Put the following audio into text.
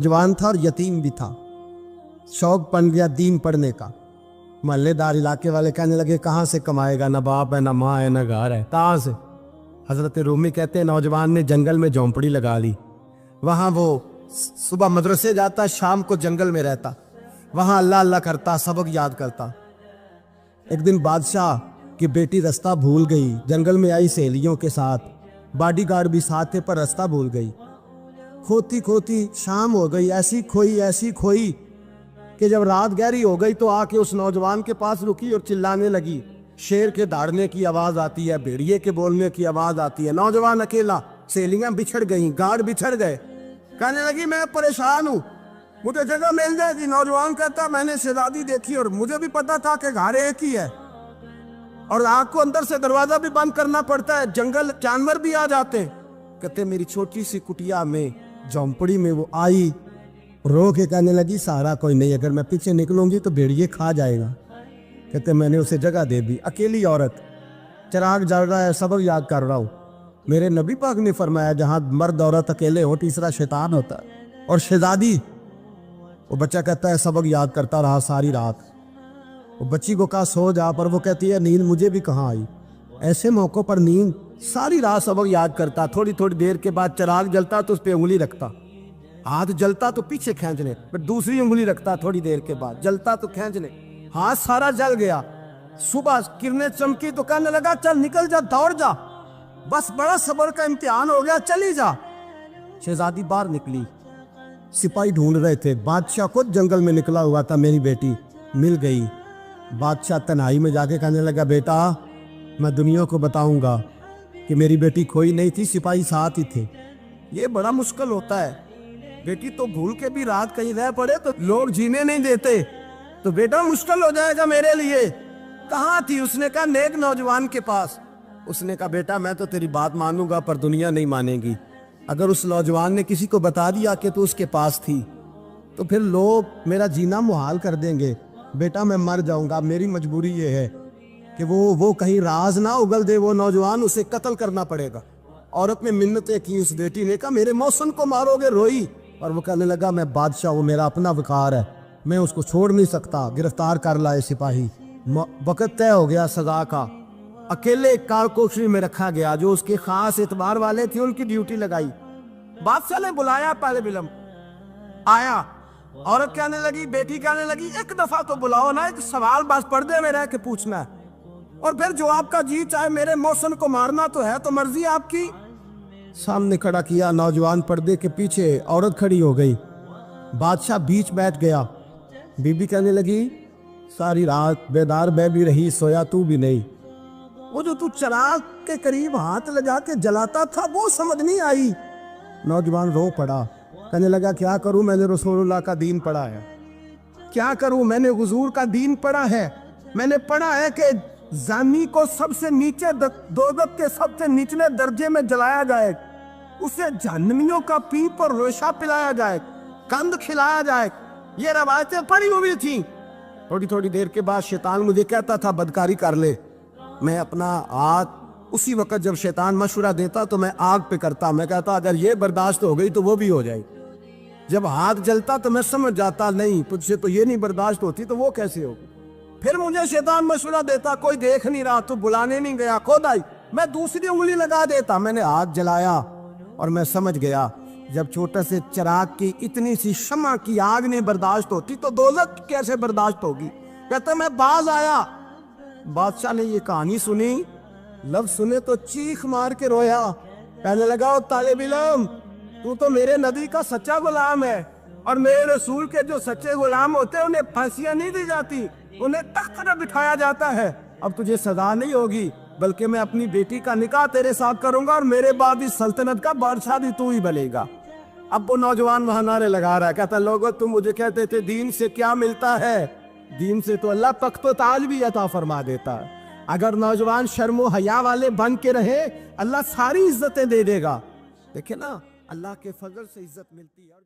जवान था और यतीम भी था। शौक बन गया दीन पढ़ने का। मोहल्लेदार इलाके वाले कहने लगे कहाँ से कमाएगा, ना बाप है ना माँ है ना घर है, कहाँ से। हजरत रूमी कहते हैं नौजवान ने जंगल में झोंपड़ी लगा ली। वहाँ वो सुबह मदरसे जाता, शाम को जंगल में रहता, वहाँ अल्लाह अल्लाह करता, सबक याद करता। एक दिन बादशाह की बेटी रास्ता भूल गई, जंगल में आई सहेलियों के साथ, बॉडीगार्ड भी साथ थे पर रास्ता भूल गई। खोती खोती शाम हो गई, ऐसी खोई कि जब रात गहरी हो गई तो आके उस नौजवान के पास रुकी और चिल्लाने लगी। शेर के दहाड़ने की आवाज आती है, भेड़िए के बोलने की आवाज आती है। नौजवान अकेला, सहेलियां बिछड़ गई, गार्ड बिछड़ गए। कहने लगी मैं परेशान हूँ, मुझे जगह मिल जाएगी। नौजवान कहता मैंने शहजादी देखी और मुझे भी पता था कि घर एक ही है और आग को अंदर से दरवाजा भी बंद करना पड़ता है, जंगल जानवर भी आ जाते हैं। कहते मेरी छोटी सी कुटिया में, झोंपड़ी में वो आई, रो के कहने लगी सहारा कोई नहीं, अगर मैं पीछे निकलूंगी तो भेड़िए खा जाएगा। कहते मैंने उसे जगह दे दी। अकेली औरत, चिराग जल रहा है, सबक याद कर रहा हूँ। मेरे नबी पाक ने फरमाया जहाँ मर्द औरत अकेले हो तीसरा शैतान होता है। और शहजादी, वो बच्चा कहता है सबक याद करता रहा सारी रात। वो बच्ची को कहा सो जा, पर वो कहती है नींद मुझे भी कहाँ आई। ऐसे मौक़ों पर नींद, सारी रात सबक याद करता। थोड़ी थोड़ी देर के बाद चिराग जलता तो उस पर उंगली रखता, हाथ जलता तो पीछे खींचने, फिर दूसरी उंगली रखता। थोड़ी देर के बाद जलता तो खींचने, हाथ सारा जल गया। सुबह किरणें चमकी तो कहने लगा चल निकल जा, दौड़ जा, बस बड़ा सब्र का इम्तिहान हो गया, चली जा। शहजादी बाहर निकली, सिपाही ढूंढ रहे थे। बादशाह खुद जंगल में निकला हुआ था, मेरी बेटी मिल गई। बादशाह तन्हाई में जाके कहने लगा बेटा मैं दुनिया को बताऊंगा कि मेरी बेटी खोई नहीं थी, सिपाही साथ ही थे। ये बड़ा मुश्किल होता है, बेटी तो भूल के भी रात कहीं रह पड़े तो लोग जीने नहीं देते, तो बेटा मुश्किल हो जाएगा मेरे लिए। कहाँ थी? उसने कहा नेक नौजवान के पास। उसने कहा बेटा मैं तो तेरी बात मानूंगा पर दुनिया नहीं मानेगी। अगर उस नौजवान ने किसी को बता दिया कि तू उसके पास थी तो फिर लोग मेरा जीना मुहाल कर देंगे। बेटा मैं मर जाऊंगा, मेरी मजबूरी ये है कि वो कहीं राज ना उगल दे वो नौजवान, उसे कत्ल करना पड़ेगा। औरत ने मिन्नतें की, उस बेटी ने कहा मेरे मौसम को मारोगे, रोई। और वो कहने लगा मैं बादशाह, वो मेरा अपना वकार है, मैं उसको छोड़ नहीं सकता। गिरफ्तार कर लाए सिपाही। वक्त तय हो गया सजा का। अकेले कारकोशरी में रखा गया, जो उसके खास एतबार वाले थे उनकी ड्यूटी लगाई। बादशाह ने बुलाया, पहले बिलम आया। औरत कहने लगी, बेटी कहने लगी एक दफा तो बुलाओ ना, एक सवाल बस पर्दे में रह के पूछना है और फिर जो आपका जी चाहे। मेरे मौसम को मारना तो है, तो मर्जी आपकी। सामने खड़ा किया, नौजवान पर्दे के पीछे, औरत खड़ी हो गई। बादशाह बीच बैठ गया। बीबी कहने लगी सारी रात बेदार मैं भी रही, सोया तू भी नहीं। वो जो तू चिराग के करीब हाथ लगा के जलाता था वो समझ नहीं आई। नौजवान रो पड़ा, कहने लगा क्या करूं, मैंने रसूलुल्लाह का दीन पढ़ा है। क्या करूं, मैंने हुजूर का दीन पढ़ा है। मैंने पढ़ा है कि जानी को सबसे नीचे दोज़ख के सबसे निचले दर्जे में जलाया जाए, उसे जहन्नमियों का पीप और रेशा पिलाया जाए, कंद खिलाया जाए। ये रवायतें पड़ी हुई थी। थोड़ी थोड़ी देर के बाद शैतान मुझे कहता था बदकारी कर ले। मैं अपना हाथ उसी वक्त जब शैतान मशवरा देता तो मैं आग पे करता। मैं कहता अगर ये बर्दाश्त हो गई तो वो भी हो जाए। जब हाथ जलता तो मैं समझ जाता नहीं तुझसे तो ये नहीं बर्दाश्त होती तो वो कैसे होगी। फिर मुझे शैतान मशवरा देता कोई देख नहीं रहा तो बुलाने नहीं गया, खुद आई, मैं दूसरी उंगली लगा देता। मैंने हाथ जलाया और मैं समझ गया जब छोटे से चिराग की इतनी सी शमा की आग नहीं बर्दाश्त होती तो दोज़ख कैसे बर्दाश्त होगी। कहता मैं बाज आया। बादशाह ने ये कहानी सुनी, लफ्ज सुने तो चीख मार के रोया। कहने लगा तालिब इल्म तू तो मेरे नबी का सच्चा गुलाम है और मेरे रसूल के जो सच्चे गुलाम होते हैं उन्हें फांसियां नहीं दी जाती, उन्हें तख्त पर बिठाया जाता है। अब तुझे सजा नहीं होगी बल्कि मैं अपनी बेटी का निकाह तेरे साथ करूंगा और मेरे बाद इस सल्तनत का बादशाह भी तू ही बनेगा। अब वो नौजवान वहां नारे लगा रहा है, कहता लोगों तुम मुझे कहते थे दीन से क्या मिलता है, दीन से तो अल्लाह तख्त व ताज भी अता फरमा देता है। अगर नौजवान शर्मो हया वाले बन के रहे अल्लाह सारी इज्जतें दे देगा। देखे ना अल्लाह के फजल से इज्जत मिलती है।